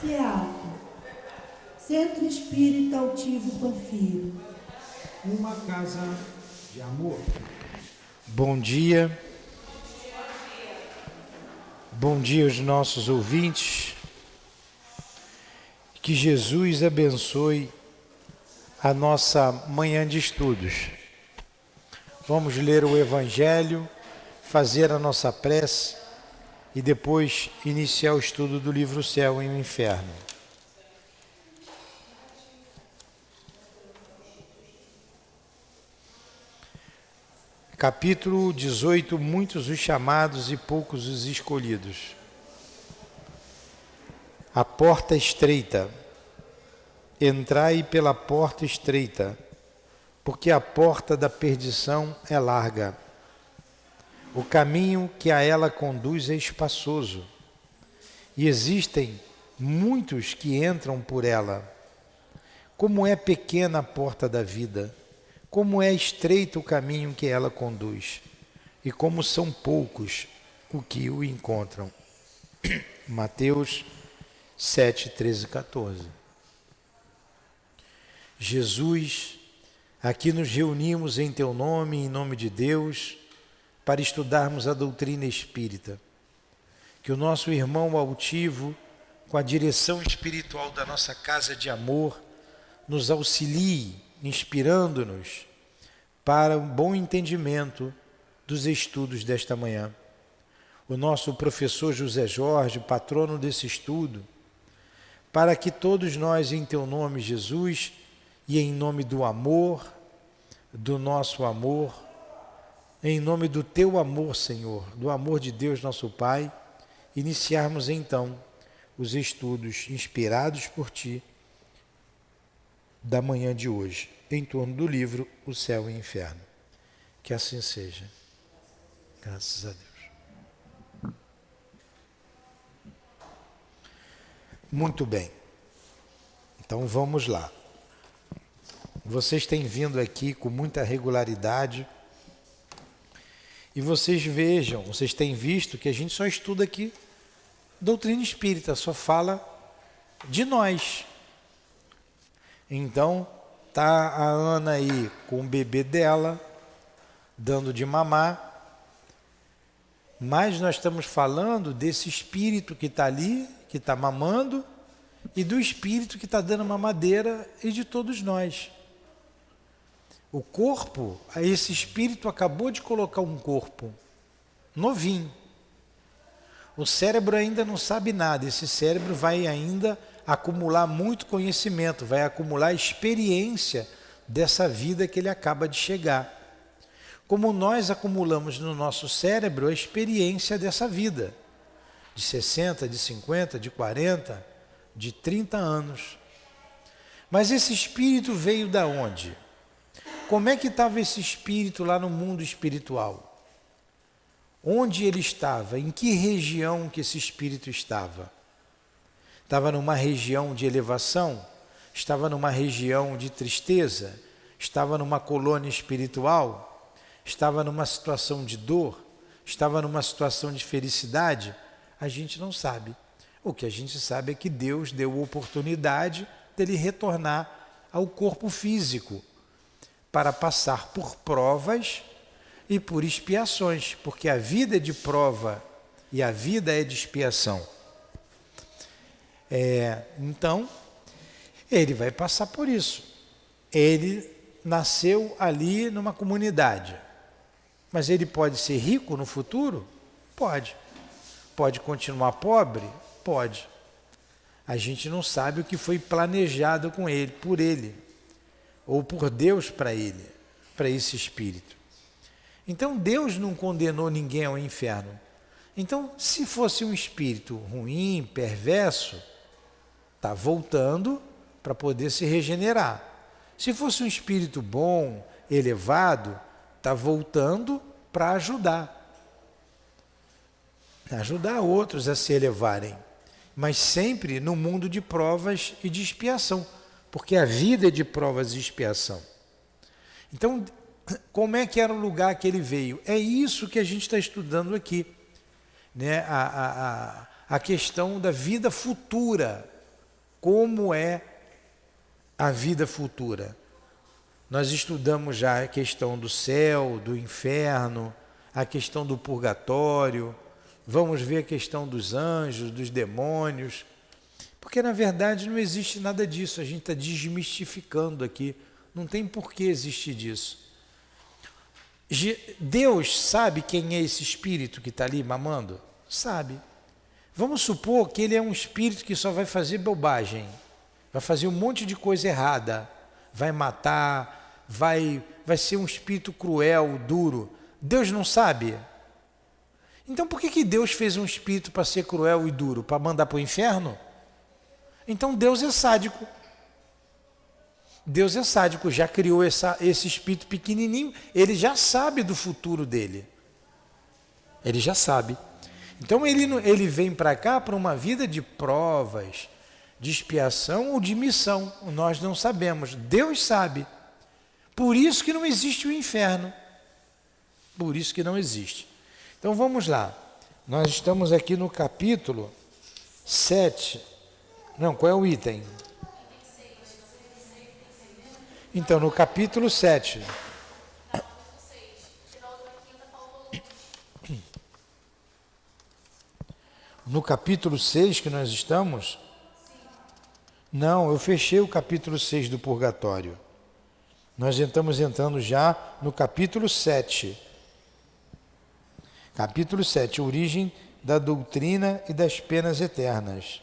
CEAP, Centro Espírita Altivo Panfiro. Uma casa de amor. Bom dia. Bom dia aos nossos ouvintes. Que Jesus abençoe a nossa manhã de estudos. Vamos ler o Evangelho, fazer a nossa prece e depois iniciar o estudo do livro Céu e o Inferno. Capítulo 18, muitos os chamados e poucos os escolhidos. A porta estreita. Entrai pela porta estreita, porque a porta da perdição é larga. O caminho que a ela conduz é espaçoso, e existem muitos que entram por ela. Como é pequena a porta da vida, como é estreito o caminho que ela conduz, e como são poucos o que o encontram. Mateus 7, 13 e 14. Jesus, aqui nos reunimos em Teu nome, em nome de Deus, para estudarmos a doutrina espírita. Que o nosso irmão altivo, com a direção espiritual da nossa casa de amor, nos auxilie, inspirando-nos para um bom entendimento dos estudos desta manhã. O nosso professor José Jorge, patrono desse estudo, para que todos nós, em Teu nome, Jesus, e em nome do amor, do nosso amor, em nome do Teu amor, Senhor, do amor de Deus, nosso Pai, iniciarmos então os estudos inspirados por Ti da manhã de hoje, em torno do livro O Céu e o Inferno. Que assim seja. Graças a Deus. Muito bem. Então vamos lá. Vocês têm vindo aqui com muita regularidade e vocês vejam, vocês têm visto que a gente só estuda aqui doutrina espírita, só fala de nós. Então, tá a Ana aí com o bebê dela, dando de mamar, mas nós estamos falando desse espírito que está ali, que está mamando, e do espírito que está dando mamadeira e de todos nós. O corpo, esse espírito acabou de colocar um corpo novinho. O cérebro ainda não sabe nada, esse cérebro vai ainda acumular muito conhecimento, vai acumular experiência dessa vida que ele acaba de chegar. Como nós acumulamos no nosso cérebro a experiência dessa vida, de 60, de 50, de 40, de 30 anos. Mas esse espírito veio da onde? Como é que estava esse espírito lá no mundo espiritual? Onde ele estava? Em que região que esse espírito estava? Estava numa região de elevação? Estava numa região de tristeza? Estava numa colônia espiritual? Estava numa situação de dor? Estava numa situação de felicidade? A gente não sabe. O que a gente sabe é que Deus deu oportunidade dele retornar ao corpo físico para passar por provas e por expiações, porque a vida é de prova e a vida é de expiação. Então, ele vai passar por isso. Ele nasceu ali numa comunidade, mas ele pode ser rico no futuro? Pode. Pode continuar pobre? Pode. A gente não sabe o que foi planejado com ele, por ele, ou por Deus para ele, para esse espírito. Então Deus não condenou ninguém ao inferno. Então, se fosse um espírito ruim, perverso, está voltando para poder se regenerar. Se fosse um espírito bom, elevado, está voltando para ajudar outros a se elevarem, mas sempre no mundo de provas e de expiação, porque a vida é de provas e expiação. Então, como é que era o lugar que ele veio? É isso que a gente está estudando aqui, né? A questão da vida futura como é a vida futura. Nós estudamos já a questão do céu, do inferno, a questão do purgatório, vamos ver a questão dos anjos, dos demônios, porque na verdade não existe nada disso, a gente está desmistificando aqui, não tem por que existir disso. Deus sabe quem é esse espírito que está ali mamando? Sabe. Vamos supor que ele é um espírito que só vai fazer bobagem, vai fazer um monte de coisa errada, vai matar, vai ser um espírito cruel, duro. Deus não sabe? Então por que Deus fez um espírito para ser cruel e duro? Para mandar para o inferno? Então Deus é sádico. Deus é sádico, já criou esse espírito pequenininho, ele já sabe do futuro dele. Ele já sabe. Então ele vem para cá para uma vida de provas, de expiação ou de missão. Nós não sabemos, Deus sabe. Por isso que não existe o inferno. Por isso que não existe. Então vamos lá. Nós estamos aqui no capítulo 7. Não, qual é o item? Então, no capítulo 7. No capítulo 6 que nós estamos? Não, eu fechei o capítulo 6 do purgatório. Nós estamos entrando já no capítulo 7. Capítulo 7, origem da doutrina e das penas eternas.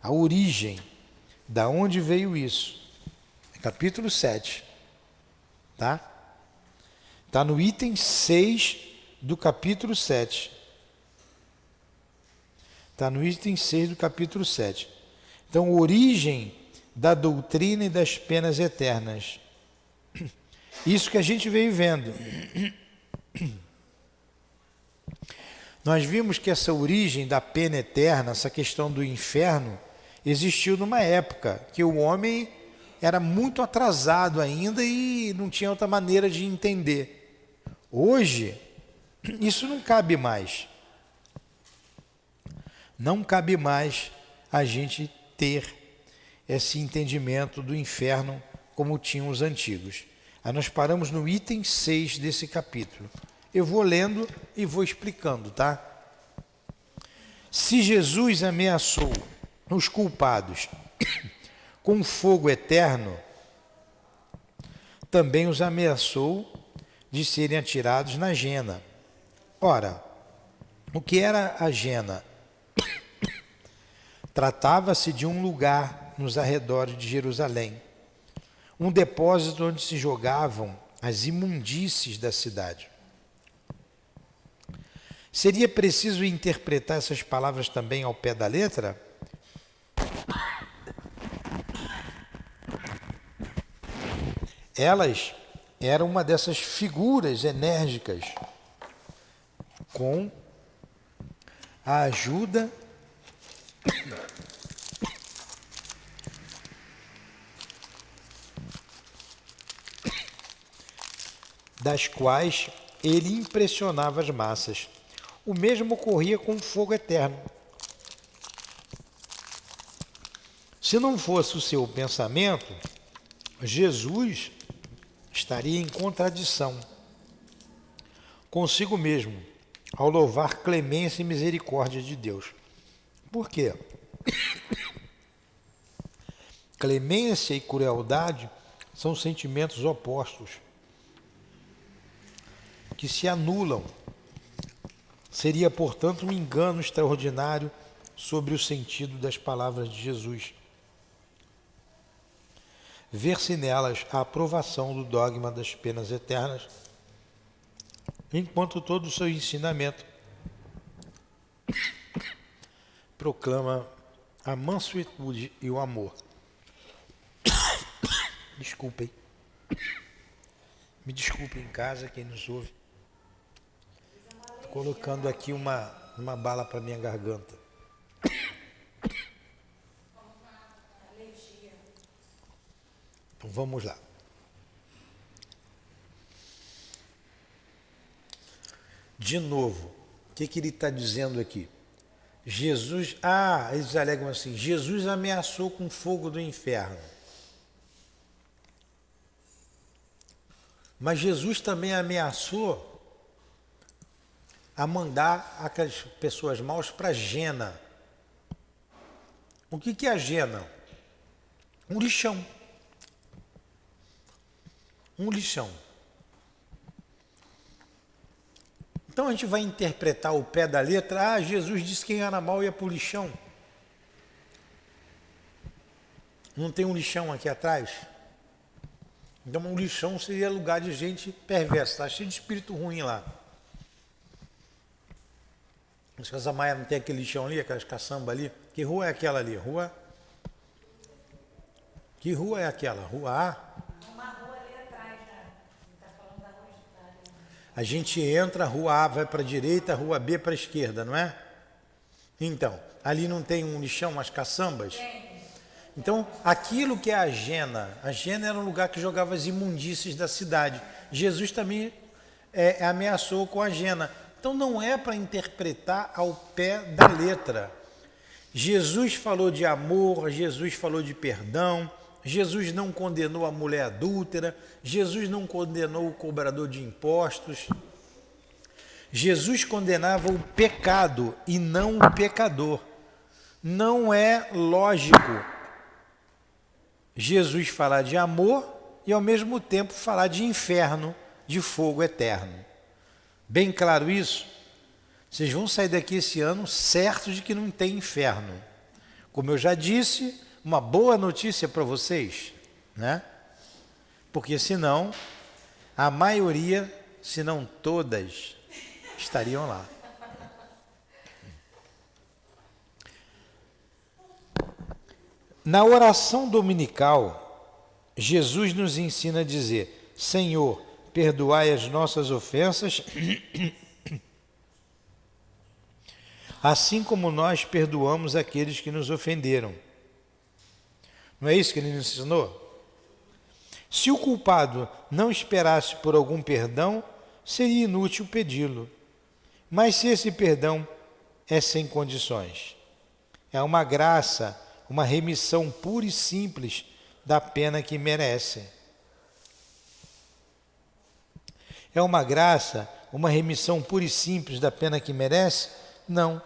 A origem, da onde veio isso? Capítulo 7, tá? Está no item 6 do capítulo 7. Está no item 6 do capítulo 7. Então, origem da doutrina e das penas eternas. Isso que a gente veio vendo. Nós vimos que essa origem da pena eterna, essa questão do inferno, existiu numa época que o homem era muito atrasado ainda e não tinha outra maneira de entender. Hoje, isso não cabe mais. Não cabe mais a gente ter esse entendimento do inferno como tinham os antigos. Aí nós paramos no item 6 desse capítulo. Eu vou lendo e vou explicando, tá? Se Jesus ameaçou os culpados com fogo eterno, também os ameaçou de serem atirados na jena. Ora, o que era a jena? Tratava-se de um lugar nos arredores de Jerusalém, um depósito onde se jogavam as imundícies da cidade. Seria preciso interpretar essas palavras também ao pé da letra? Elas eram uma dessas figuras enérgicas com a ajuda das quais ele impressionava as massas. O mesmo ocorria com o fogo eterno. Se não fosse o seu pensamento, Jesus estaria em contradição consigo mesmo ao louvar clemência e misericórdia de Deus. Por quê? Clemência e crueldade são sentimentos opostos que se anulam. Seria, portanto, um engano extraordinário sobre o sentido das palavras de Jesus. Ver-se nelas a aprovação do dogma das penas eternas, enquanto todo o seu ensinamento proclama a mansuetude e o amor. Desculpem. Me desculpem em casa, quem nos ouve. Estou colocando aqui uma bala para minha garganta. Então vamos lá. De novo, o que ele está dizendo aqui? Jesus, eles alegam assim, Jesus ameaçou com fogo do inferno. Mas Jesus também ameaçou a mandar aquelas pessoas maus para a Gena. O que é a Gena? Um lixão. Um lixão. Então a gente vai interpretar o pé da letra, Jesus disse que quem era mal ia para o lixão. Não tem um lixão aqui atrás? Então um lixão seria lugar de gente perversa, está cheio de espírito ruim lá. As Casas Maia não tem aquele lixão ali, aquelas caçambas ali? Que rua é aquela ali? Que rua é aquela? Rua A? Uma rua ali atrás, já. Está falando da rua de trás. A gente entra, a rua A vai para a direita, a rua B para a esquerda, não é? Então, ali não tem um lixão, umas caçambas? Tem. Então, aquilo que é a Gena era um lugar que jogava as imundícies da cidade. Jesus também ameaçou com a Gena. Então, não é para interpretar ao pé da letra. Jesus falou de amor, Jesus falou de perdão, Jesus não condenou a mulher adúltera, Jesus não condenou o cobrador de impostos. Jesus condenava o pecado e não o pecador. Não é lógico Jesus falar de amor e ao mesmo tempo falar de inferno, de fogo eterno. Bem claro isso? Vocês vão sair daqui esse ano certos de que não tem inferno. Como eu já disse, uma boa notícia para vocês, né? Porque senão, a maioria, se não todas, estariam lá. Na oração dominical, Jesus nos ensina a dizer: Senhor, perdoai as nossas ofensas, assim como nós perdoamos aqueles que nos ofenderam. Não é isso que ele nos ensinou? Se o culpado não esperasse por algum perdão, seria inútil pedi-lo. Mas se esse perdão é sem condições, é uma graça, uma remissão pura e simples da pena que merece. É uma graça, uma remissão pura e simples da pena que merece? Não.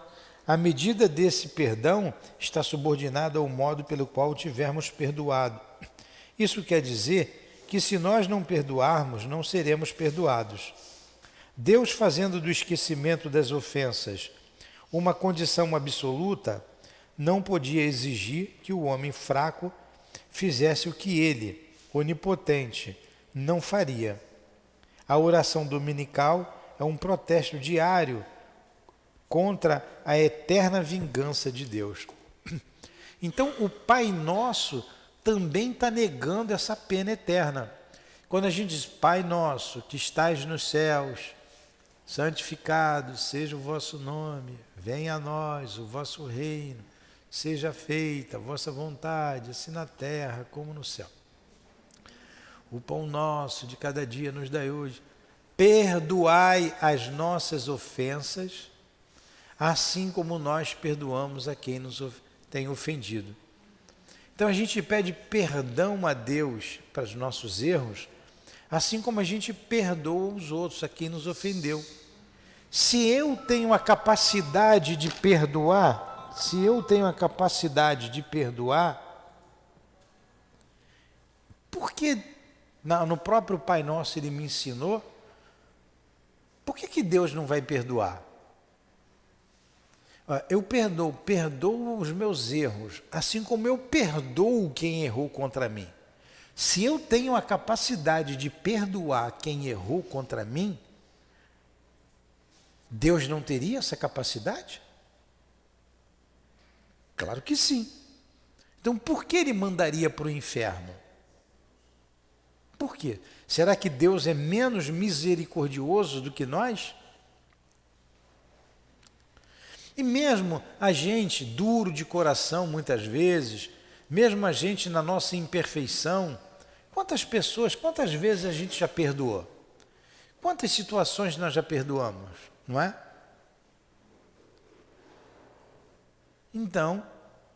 A medida desse perdão está subordinada ao modo pelo qual tivermos perdoado. Isso quer dizer que se nós não perdoarmos, não seremos perdoados. Deus, fazendo do esquecimento das ofensas uma condição absoluta, não podia exigir que o homem fraco fizesse o que ele, onipotente, não faria. A oração dominical é um protesto diário contra a eterna vingança de Deus. Então, o Pai Nosso também está negando essa pena eterna. Quando a gente diz, Pai Nosso, que estais nos céus, santificado seja o vosso nome, venha a nós o vosso reino, seja feita a vossa vontade, assim na terra como no céu. O pão nosso de cada dia nos dai hoje. Perdoai as nossas ofensas, assim como nós perdoamos a quem nos tem ofendido. Então a gente pede perdão a Deus para os nossos erros, assim como a gente perdoa os outros, a quem nos ofendeu. Se eu tenho a capacidade de perdoar, por que no próprio Pai Nosso ele me ensinou, por que Deus não vai perdoar? Eu perdoo os meus erros, assim como eu perdoo quem errou contra mim. Se eu tenho a capacidade de perdoar quem errou contra mim, Deus não teria essa capacidade? Claro que sim. Então, por que ele mandaria para o inferno? Por quê? Será que Deus é menos misericordioso do que nós? E mesmo a gente, duro de coração muitas vezes, mesmo a gente na nossa imperfeição, quantas vezes a gente já perdoou? Quantas situações nós já perdoamos, não é? Então,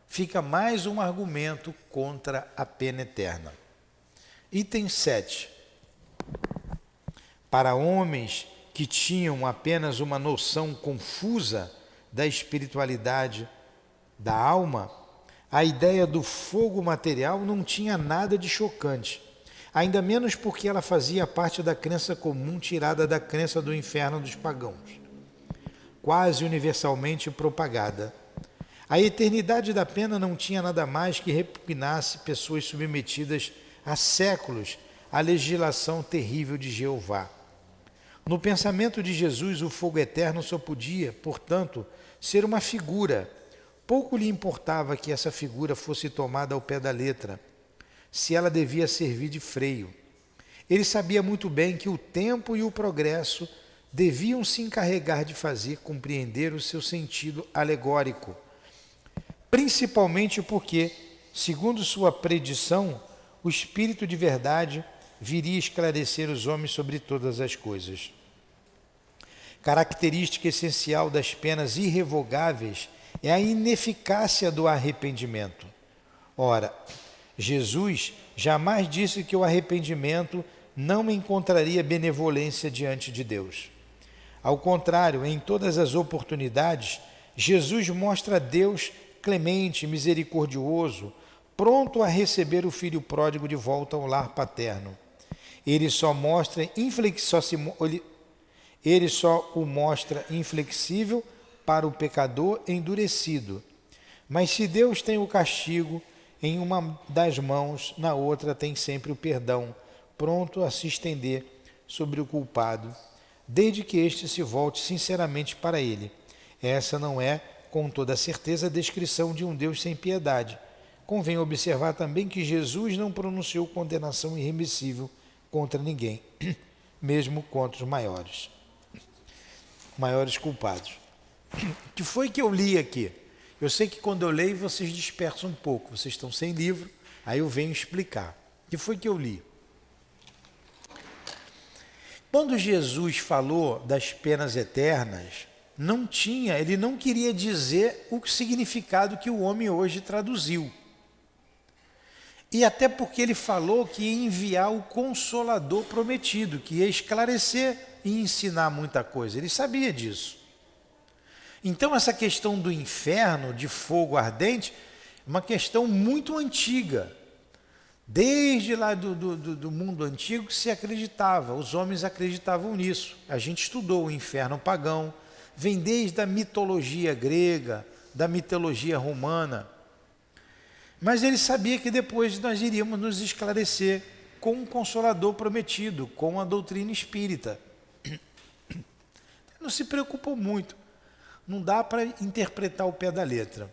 fica mais um argumento contra a pena eterna. Item 7. Para homens que tinham apenas uma noção confusa da espiritualidade da alma, a ideia do fogo material não tinha nada de chocante, ainda menos porque ela fazia parte da crença comum tirada da crença do inferno dos pagãos, quase universalmente propagada. A eternidade da pena não tinha nada mais que repugnasse pessoas submetidas há séculos à legislação terrível de Jeová. No pensamento de Jesus, o fogo eterno só podia, portanto, ser uma figura. Pouco lhe importava que essa figura fosse tomada ao pé da letra, se ela devia servir de freio. Ele sabia muito bem que o tempo e o progresso deviam se encarregar de fazer compreender o seu sentido alegórico, principalmente porque, segundo sua predição, o Espírito de verdade viria esclarecer os homens sobre todas as coisas. Característica essencial das penas irrevogáveis é a ineficácia do arrependimento. Ora, Jesus jamais disse que o arrependimento não encontraria benevolência diante de Deus. Ao contrário, em todas as oportunidades, Jesus mostra Deus clemente, misericordioso, pronto a receber o filho pródigo de volta ao lar paterno. Ele só o mostra inflexível para o pecador endurecido. Mas se Deus tem o castigo em uma das mãos, na outra tem sempre o perdão, pronto a se estender sobre o culpado, desde que este se volte sinceramente para ele. Essa não é, com toda certeza, a descrição de um Deus sem piedade. Convém observar também que Jesus não pronunciou condenação irremissível contra ninguém, mesmo contra os maiores culpados. O que foi que eu li aqui? Eu sei que quando eu leio vocês dispersam um pouco, vocês estão sem livro, aí eu venho explicar. O que foi que eu li? Quando Jesus falou das penas eternas, ele não queria dizer o significado que o homem hoje traduziu. E até porque ele falou que ia enviar o Consolador prometido, que ia esclarecer e ensinar muita coisa. Ele sabia disso. Então essa questão do inferno, de fogo ardente, é uma questão muito antiga. Desde lá do mundo antigo que se acreditava, os homens acreditavam nisso. A gente estudou o inferno pagão, vem desde a mitologia grega, da mitologia romana. Mas ele sabia que depois nós iríamos nos esclarecer com um Consolador prometido, com a doutrina espírita. Não se preocupou muito, não dá para interpretar o pé da letra.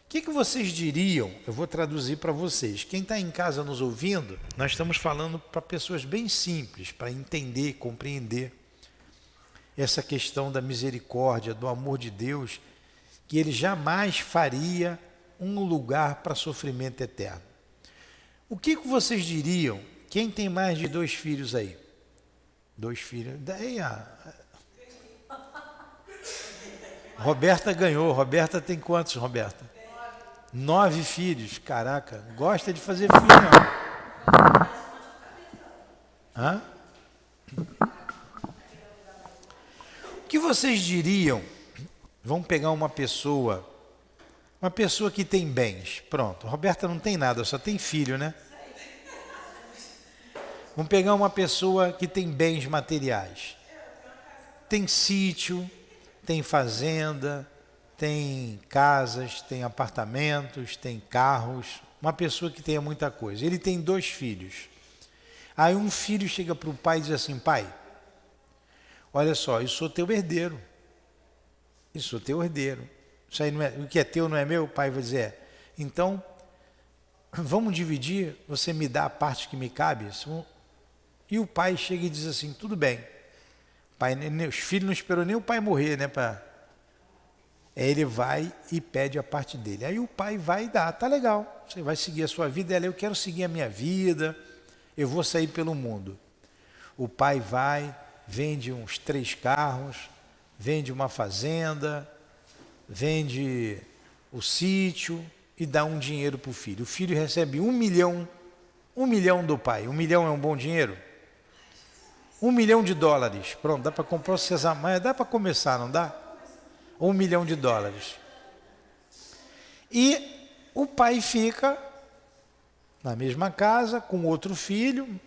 O que vocês diriam? Eu vou traduzir para vocês. Quem está em casa nos ouvindo, nós estamos falando para pessoas bem simples, para entender, compreender essa questão da misericórdia, do amor de Deus, que ele jamais faria um lugar para sofrimento eterno. O que vocês diriam? Quem tem mais de 2 filhos aí? 2 filhos. Daí Roberta ganhou. Roberta tem quantos, Roberta? 9 filhos. Caraca, gosta de fazer filho, não? Hã? O que vocês diriam? Vamos pegar uma pessoa que tem bens. Pronto, Roberta não tem nada, só tem filho, né? Vamos pegar uma pessoa que tem bens materiais. Tem sítio, tem fazenda, tem casas, tem apartamentos, tem carros. Uma pessoa que tenha muita coisa. Ele tem 2 filhos. Aí um filho chega para o pai e diz assim: pai, olha só, eu sou teu herdeiro. Eu sou teu herdeiro. Isso aí não é, o que é teu não é meu? O pai vai dizer: então, vamos dividir, você me dá a parte que me cabe? E o pai chega e diz assim: tudo bem. Pai, os filhos não esperou nem o pai morrer, né? Aí ele vai e pede a parte dele. Aí o pai vai e dá: tá legal, você vai seguir a sua vida. Eu quero seguir a minha vida, eu vou sair pelo mundo. O pai vai, vende uns 3 carros, vende uma fazenda, vende o sítio e dá um dinheiro para o filho. O filho recebe 1 milhão do pai. 1 milhão é um bom dinheiro? $1 milhão. Pronto, dá para comprar o sesame, dá para começar, não dá? $1 milhão. E o pai fica na mesma casa com outro filho,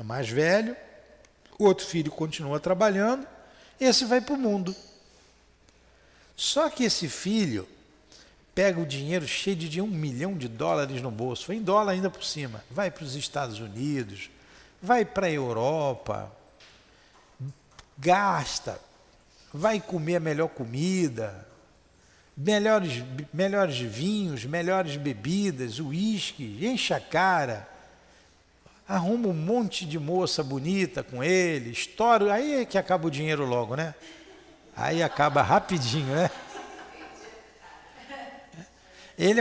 mais velho. O outro filho continua trabalhando. Esse vai para o mundo. Só que esse filho pega o dinheiro cheio de $1 milhão no bolso, foi em dólar ainda por cima, vai para os Estados Unidos, vai para a Europa, gasta, vai comer a melhor comida, melhores vinhos, melhores bebidas, uísque, enche a cara, arruma um monte de moça bonita com ele, estoura, aí é que acaba o dinheiro logo, né? Aí acaba rapidinho, né?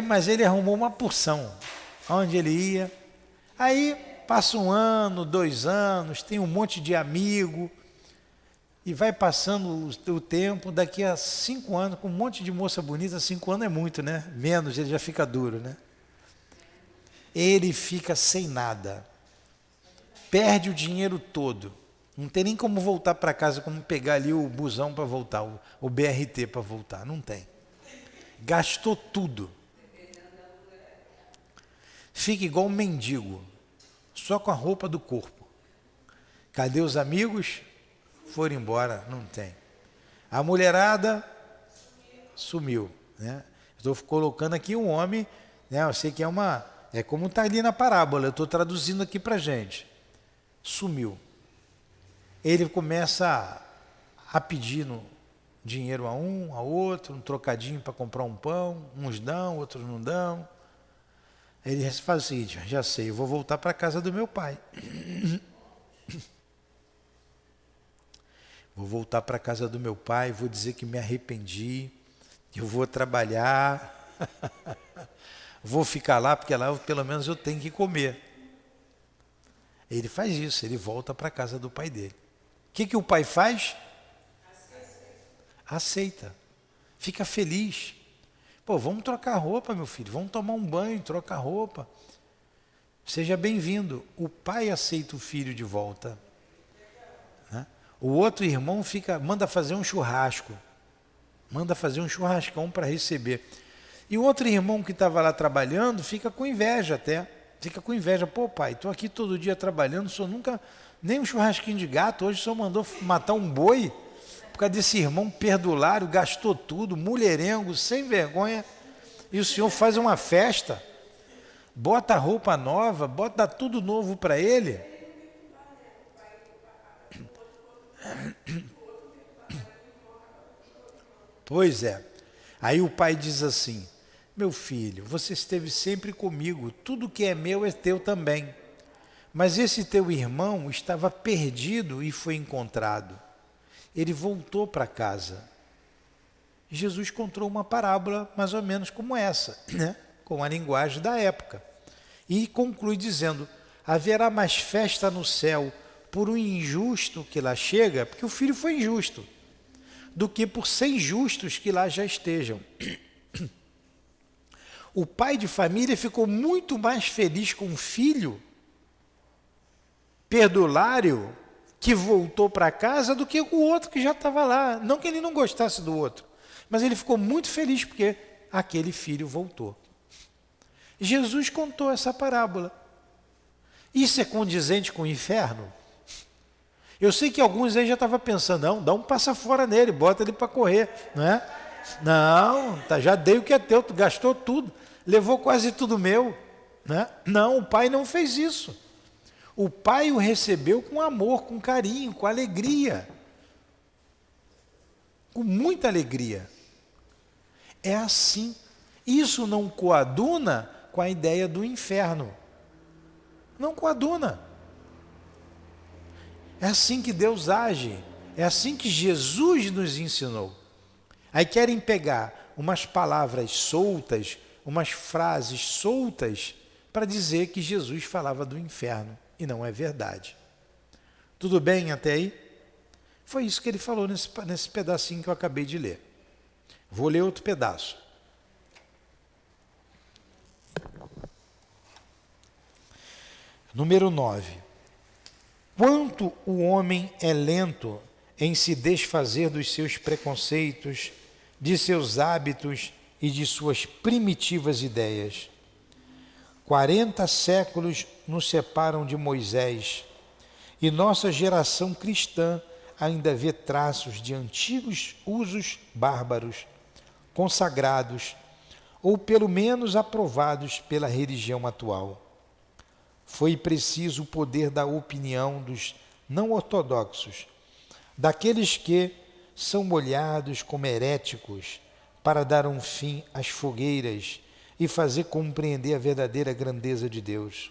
Mas ele arrumou uma porção, onde ele ia. Aí passa 1 ano, 2 anos, tem um monte de amigo, e vai passando o tempo, daqui a 5 anos, com um monte de moça bonita, 5 anos é muito, né? Menos, ele já fica duro, né? Ele fica sem nada, perde o dinheiro todo, não tem nem como voltar para casa, como pegar ali o busão para voltar, o BRT para voltar, não tem. Gastou tudo. Fica igual um mendigo, só com a roupa do corpo. Cadê os amigos? Foram embora, não tem. A mulherada sumiu, né? Estou colocando aqui um homem, né? Eu sei que é como está ali na parábola, eu estou traduzindo aqui para a gente. Sumiu. Ele começa a pedir dinheiro a um, a outro, um trocadinho para comprar um pão, uns dão, outros não dão. Ele faz o seguinte: já sei, eu vou voltar para a casa do meu pai. Vou voltar para a casa do meu pai, vou dizer que me arrependi, eu vou trabalhar, vou ficar lá, porque lá pelo menos eu tenho que comer. Ele faz isso, ele volta para a casa do pai dele. O que o pai faz? Aceita. Fica feliz. Pô, vamos trocar roupa, meu filho, vamos tomar um banho, trocar roupa. Seja bem-vindo. O pai aceita o filho de volta. Né? O outro irmão manda fazer um churrasco. Manda fazer um churrascão para receber. E o outro irmão que estava lá trabalhando fica com inveja até. Fica com inveja. Pô, pai, estou aqui todo dia trabalhando, o senhor nunca, nem um churrasquinho de gato, hoje o senhor mandou matar um boi. Por causa desse irmão perdulário, gastou tudo, mulherengo, sem vergonha, e o senhor faz uma festa, bota roupa nova, dá tudo novo para ele. Pois é. Aí o pai diz assim: meu filho, você esteve sempre comigo, tudo que é meu é teu também. Mas esse teu irmão estava perdido e foi encontrado. Ele voltou para casa. Jesus contou uma parábola mais ou menos como essa, né? Com a linguagem da época. E conclui dizendo: haverá mais festa no céu por um injusto que lá chega, porque o filho foi injusto, do que por 100 justos que lá já estejam. O pai de família ficou muito mais feliz com o filho perdulário que voltou para casa do que o outro que já estava lá. Não que ele não gostasse do outro, mas ele ficou muito feliz porque aquele filho voltou. Jesus contou essa parábola. Isso é condizente com o inferno? Eu sei que alguns aí já estavam pensando: não, dá um passa fora nele, bota ele para correr, não é? Não, já dei o que é teu, tu gastou tudo, levou quase tudo meu, né? Não, o pai não fez isso. O pai o recebeu com amor, com carinho, com alegria. Com muita alegria. É assim. Isso não coaduna com a ideia do inferno. Não coaduna. É assim que Deus age. É assim que Jesus nos ensinou. Aí querem pegar umas palavras soltas, umas frases soltas, para dizer que Jesus falava do inferno. E não é verdade. Tudo bem até aí? Foi isso que ele falou nesse pedacinho que eu acabei de ler. Vou ler outro pedaço. Número 9. Quanto o homem é lento em se desfazer dos seus preconceitos, de seus hábitos e de suas primitivas ideias. 40 séculos nos separam de Moisés, e nossa geração cristã ainda vê traços de antigos usos bárbaros, consagrados, ou pelo menos aprovados pela religião atual. Foi preciso o poder da opinião dos não ortodoxos, daqueles que são olhados como heréticos, para dar um fim às fogueiras e fazer compreender a verdadeira grandeza de Deus.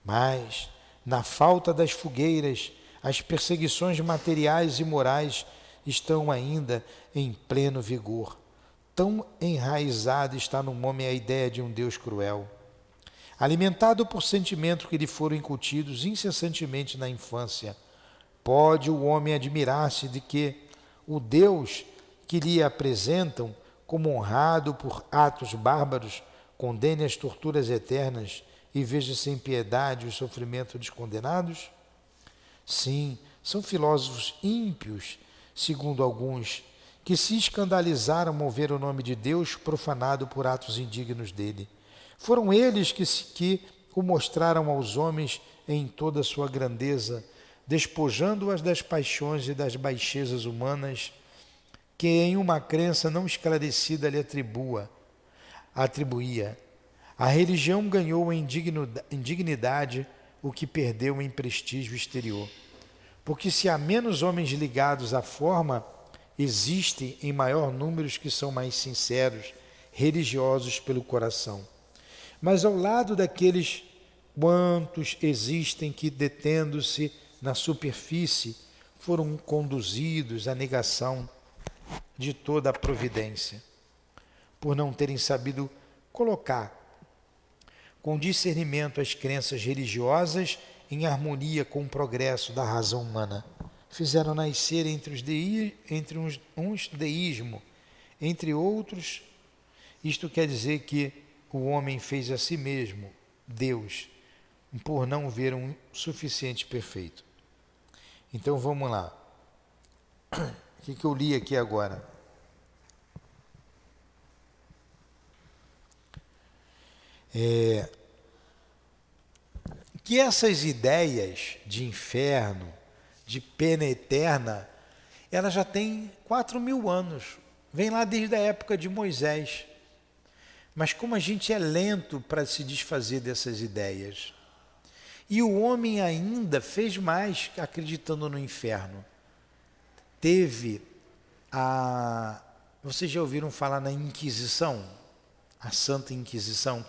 Mas, na falta das fogueiras, as perseguições materiais e morais estão ainda em pleno vigor. Tão enraizada está no homem a ideia de um Deus cruel. Alimentado por sentimentos que lhe foram incutidos incessantemente na infância, pode o homem admirar-se de que o Deus que lhe apresentam como honrado por atos bárbaros condene as torturas eternas e veja sem piedade o sofrimento dos condenados? Sim, são filósofos ímpios, segundo alguns, que se escandalizaram ao ver o nome de Deus profanado por atos indignos dele. Foram eles que o mostraram aos homens em toda a sua grandeza, despojando-as das paixões e das baixezas humanas que em uma crença não esclarecida lhe atribuía. A religião ganhou em dignidade o que perdeu em prestígio exterior. Porque se há menos homens ligados à forma, existem em maior número os que são mais sinceros, religiosos pelo coração. Mas ao lado daqueles quantos existem que, detendo-se na superfície, foram conduzidos à negação de toda a providência, por não terem sabido colocar com discernimento as crenças religiosas em harmonia com o progresso da razão humana. Fizeram nascer entre uns deísmo, entre outros. Isto quer dizer que o homem fez a si mesmo Deus, por não ver um suficiente perfeito. Então vamos lá. O que eu li aqui agora? Que essas ideias de inferno, de pena eterna, ela já tem 4.000 anos. Vem lá desde a época de Moisés. Mas como a gente é lento para se desfazer dessas ideias. E o homem ainda fez mais acreditando no inferno. Vocês já ouviram falar na Inquisição? A Santa Inquisição.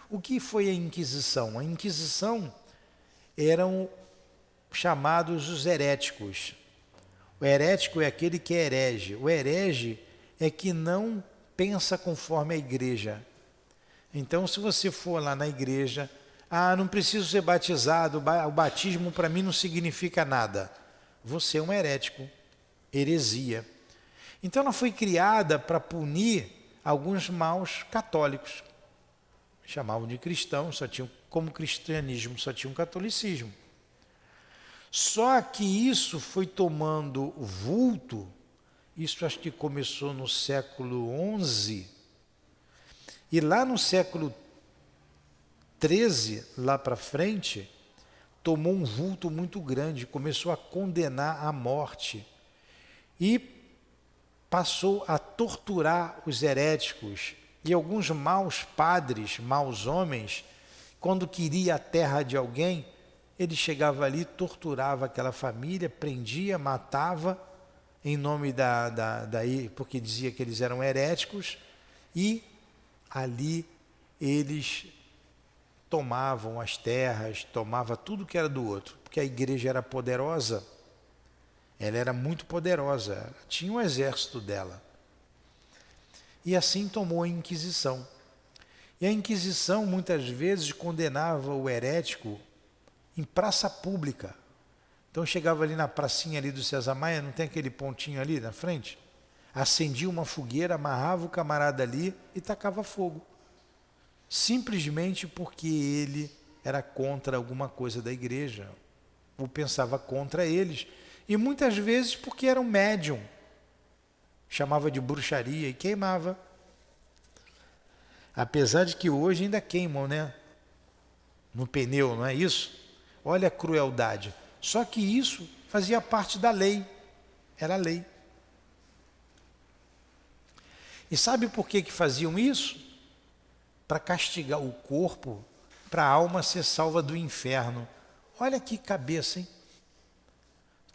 O que foi a Inquisição? A Inquisição eram chamados os heréticos. O herético é aquele que é herege. O herege é que não pensa conforme a igreja. Então, se você for lá na igreja, não preciso ser batizado, o batismo para mim não significa nada. Você é um herético, heresia. Então, ela foi criada para punir alguns maus católicos. Chamavam de cristãos, só tinham, como cristianismo, só tinha um catolicismo. Só que isso foi tomando vulto, isso acho que começou no século XI, e lá no século XIII, lá para frente, tomou um vulto muito grande, começou a condenar à morte e passou a torturar os heréticos. E alguns maus padres, maus homens, quando queria a terra de alguém, ele chegava ali, torturava aquela família, prendia, matava, em nome porque dizia que eles eram heréticos, e ali eles tomavam as terras, tomava tudo que era do outro, porque a igreja era poderosa, ela era muito poderosa, tinha um exército dela. E assim tomou a Inquisição. E a Inquisição muitas vezes condenava o herético em praça pública. Então chegava ali na pracinha ali do César Maia, não tem aquele pontinho ali na frente? Acendia uma fogueira, amarrava o camarada ali e tacava fogo. Simplesmente porque ele era contra alguma coisa da igreja, ou pensava contra eles, e muitas vezes porque era um médium, chamava de bruxaria e queimava. Apesar de que hoje ainda queimam, né? No pneu, não é isso? Olha a crueldade. Só que isso fazia parte da lei, era lei. E sabe por que faziam isso? Para castigar o corpo, para a alma ser salva do inferno. Olha que cabeça, hein?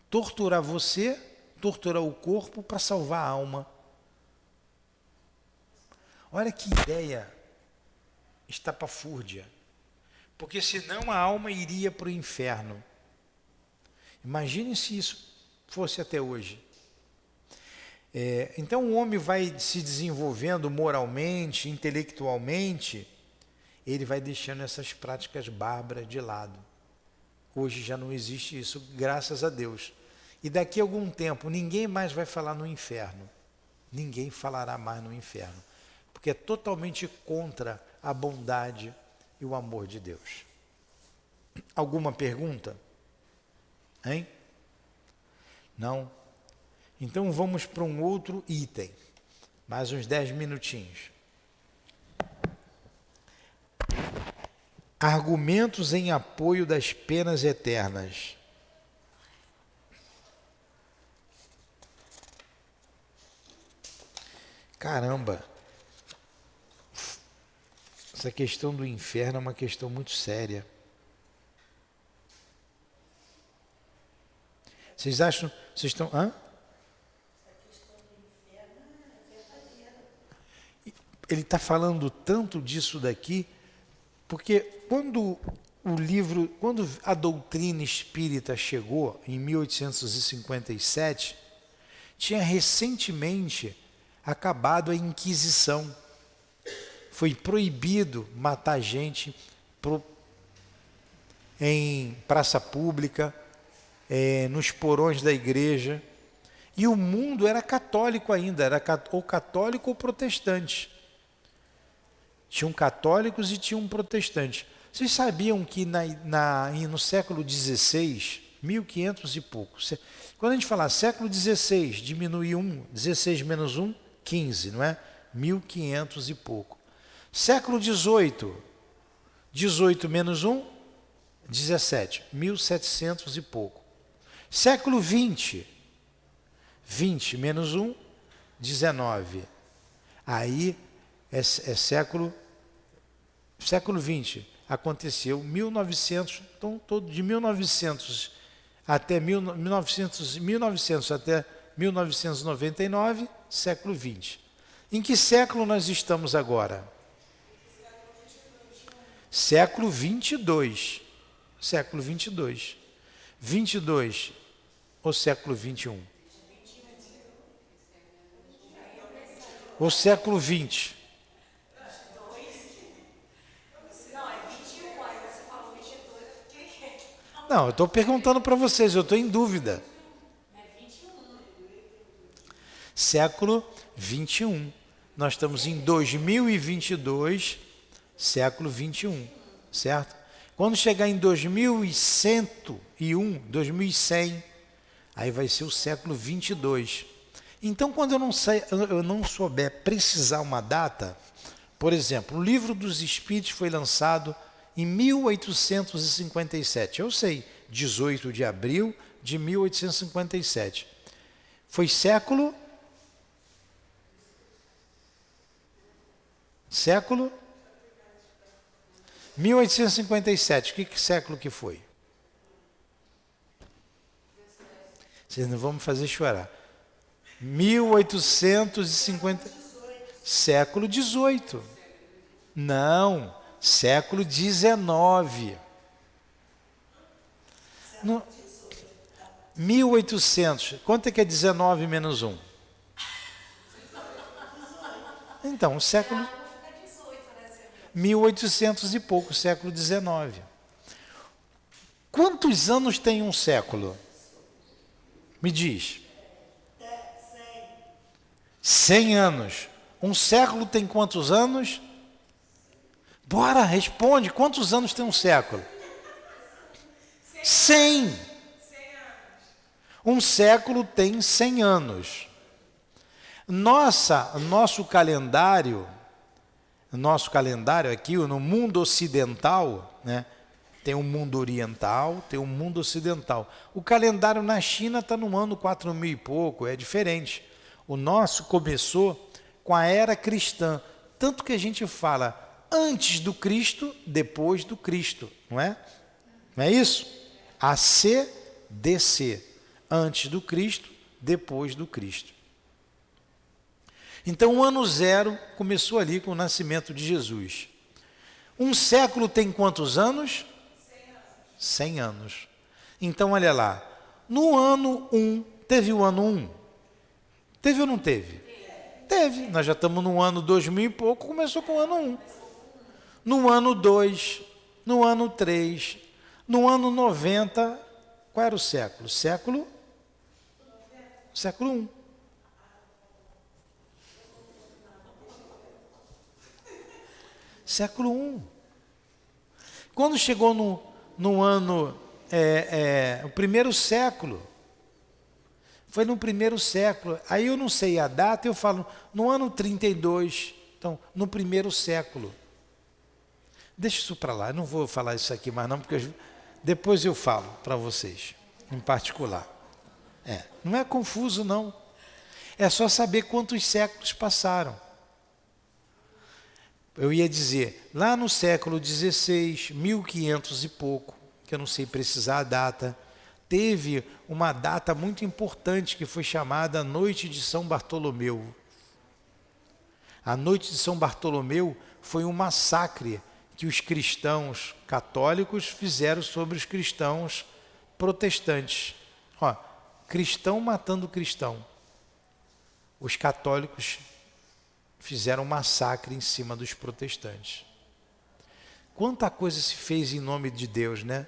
Torturar você, torturar o corpo para salvar a alma. Olha que ideia estapafúrdia. Porque senão a alma iria para o inferno. Imagine se isso fosse até hoje. Então o homem vai se desenvolvendo moralmente, intelectualmente, ele vai deixando essas práticas bárbaras de lado. Hoje já não existe isso, graças a Deus. E daqui a algum tempo ninguém mais vai falar no inferno. Ninguém falará mais no inferno. Porque é totalmente contra a bondade e o amor de Deus. Alguma pergunta? Hein? Não? Então vamos para um outro item. Mais uns 10 minutinhos. Argumentos em apoio das penas eternas. Caramba! Essa questão do inferno é uma questão muito séria. Vocês acham? Vocês estão. Hã? Ele está falando tanto disso daqui, porque quando a doutrina espírita chegou, em 1857, tinha recentemente acabado a Inquisição. Foi proibido matar gente em praça pública, nos porões da igreja. E o mundo era católico ainda, era ou católico ou protestante. Tinham católicos e tinham protestantes. Vocês sabiam que no século XVI, 1500 e pouco, quando a gente fala século XVI, diminui 16 menos 1, 15, não é? 1500 e pouco. Século XVIII, 18 menos 1, 17, 1700 e pouco. Século XX, 20 menos 1, 19. Aí é século XX. Aconteceu 1900, então todo de 1900 até 1900 até 1999, século XX. Em que século nós estamos agora? Século 22. Século 22. 22 ou século 21? Ou século 20? Não, eu estou perguntando para vocês, eu estou em dúvida. Século 21. Nós estamos em 2022, século 21, certo? Quando chegar em 2101, 2100, aí vai ser o século 22. Então, quando eu não souber precisar uma data, por exemplo, o Livro dos Espíritos foi lançado em 1857. Eu sei, 18 de abril de 1857. Foi século 1857. Que século que foi? Vocês não vão me fazer chorar. 1850. Século 18. Não, século 19. No, 1800. Quanto é que é 19 menos 1? Então, o século 1800 e pouco, século 19. Quantos anos tem um século? Me diz. 100 anos. Um século tem quantos anos? Bora, responde. Quantos anos tem um século? 100. Um século tem 100 anos. Nosso calendário aqui no mundo ocidental, né? Tem o mundo oriental, tem o mundo ocidental. O calendário na China está no ano 4.000 e pouco, é diferente. O nosso começou com a era cristã, tanto que a gente fala antes do Cristo, depois do Cristo, não é? Não é isso? AC, DC, antes do Cristo, depois do Cristo. Então o ano zero começou ali com o nascimento de Jesus. Um século tem quantos anos? 100 anos. Então olha lá, no ano 1, teve o ano 1? Teve ou não teve? Teve, nós já estamos no ano 2000 e pouco, começou com o ano 1. No ano 2, no ano 3, no ano 90, qual era o século? Século 1. Século 1. Quando chegou no ano, o primeiro século, foi no primeiro século, aí eu não sei a data, eu falo no ano 32, então, no primeiro século. Deixa isso para lá, eu não vou falar isso aqui mais não, porque depois eu falo para vocês, em particular. Não é confuso não, é só saber quantos séculos passaram. Eu ia dizer, lá no século XVI, 1500 e pouco, que eu não sei precisar a data, teve uma data muito importante que foi chamada Noite de São Bartolomeu. A Noite de São Bartolomeu foi um massacre que os cristãos católicos fizeram sobre os cristãos protestantes. Cristão matando cristão. Os católicos fizeram um massacre em cima dos protestantes. Quanta coisa se fez em nome de Deus, né?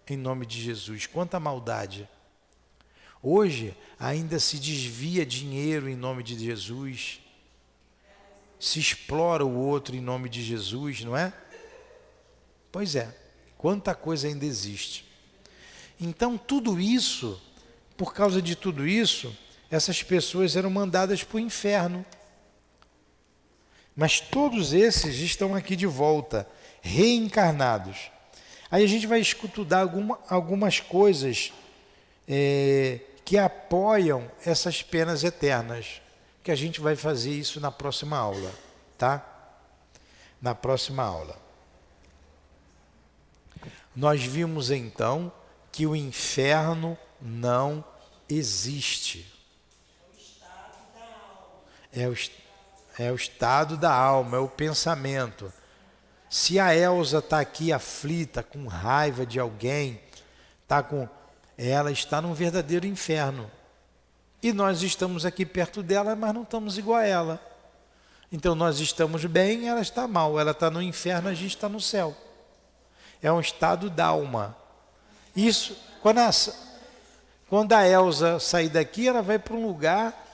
Em nome de Jesus, quanta maldade. Hoje ainda se desvia dinheiro em nome de Jesus, se explora o outro em nome de Jesus, não é? Pois é, quanta coisa ainda existe. Então tudo isso, por causa de tudo isso, essas pessoas eram mandadas para o inferno. Mas todos esses estão aqui de volta, reencarnados. Aí a gente vai estudar algumas coisas que apoiam essas penas eternas, que a gente vai fazer isso na próxima aula, tá? Na próxima aula. Nós vimos então que o inferno não existe. É o estado da alma, é o pensamento. Se a Elza está aqui aflita, com raiva de alguém, ela está num verdadeiro inferno. E nós estamos aqui perto dela, mas não estamos igual a ela. Então nós estamos bem, ela está mal. Ela está no inferno, a gente está no céu. É um estado da alma. Isso, quando a Elza sair daqui, ela vai para um lugar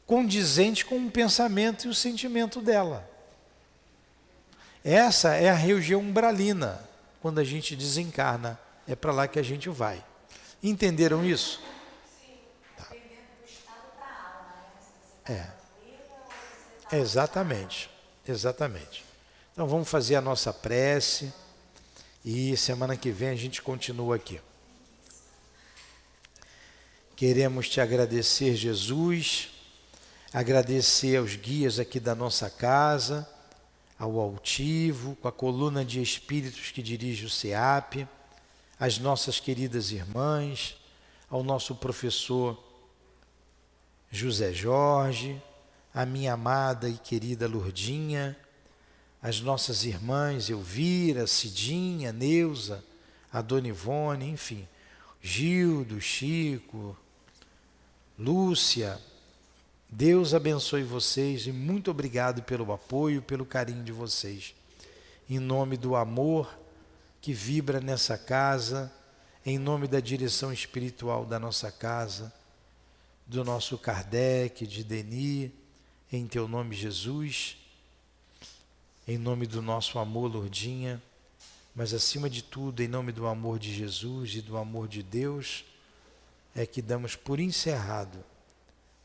condizente com o pensamento e o sentimento dela. Essa é a região umbralina, quando a gente desencarna, é para lá que a gente vai. Entenderam isso? Tá. Exatamente. Então vamos fazer a nossa prece e semana que vem a gente continua aqui. Queremos te agradecer, Jesus, agradecer aos guias aqui da nossa casa, ao altivo, com a coluna de espíritos que dirige o SEAP, às nossas queridas irmãs, ao nosso professor José Jorge, à minha amada e querida Lourdinha, às nossas irmãs Elvira, Cidinha, Neuza, a Dona Ivone, enfim, Gildo, Chico, Lúcia. Deus abençoe vocês e muito obrigado pelo apoio, pelo carinho de vocês. Em nome do amor que vibra nessa casa, em nome da direção espiritual da nossa casa, do nosso Kardec, de Denis, em teu nome, Jesus, em nome do nosso amor, Lourdinha, mas acima de tudo, em nome do amor de Jesus e do amor de Deus, é que damos por encerrado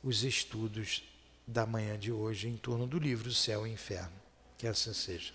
os estudos da manhã de hoje em torno do livro Céu e Inferno. Que assim seja.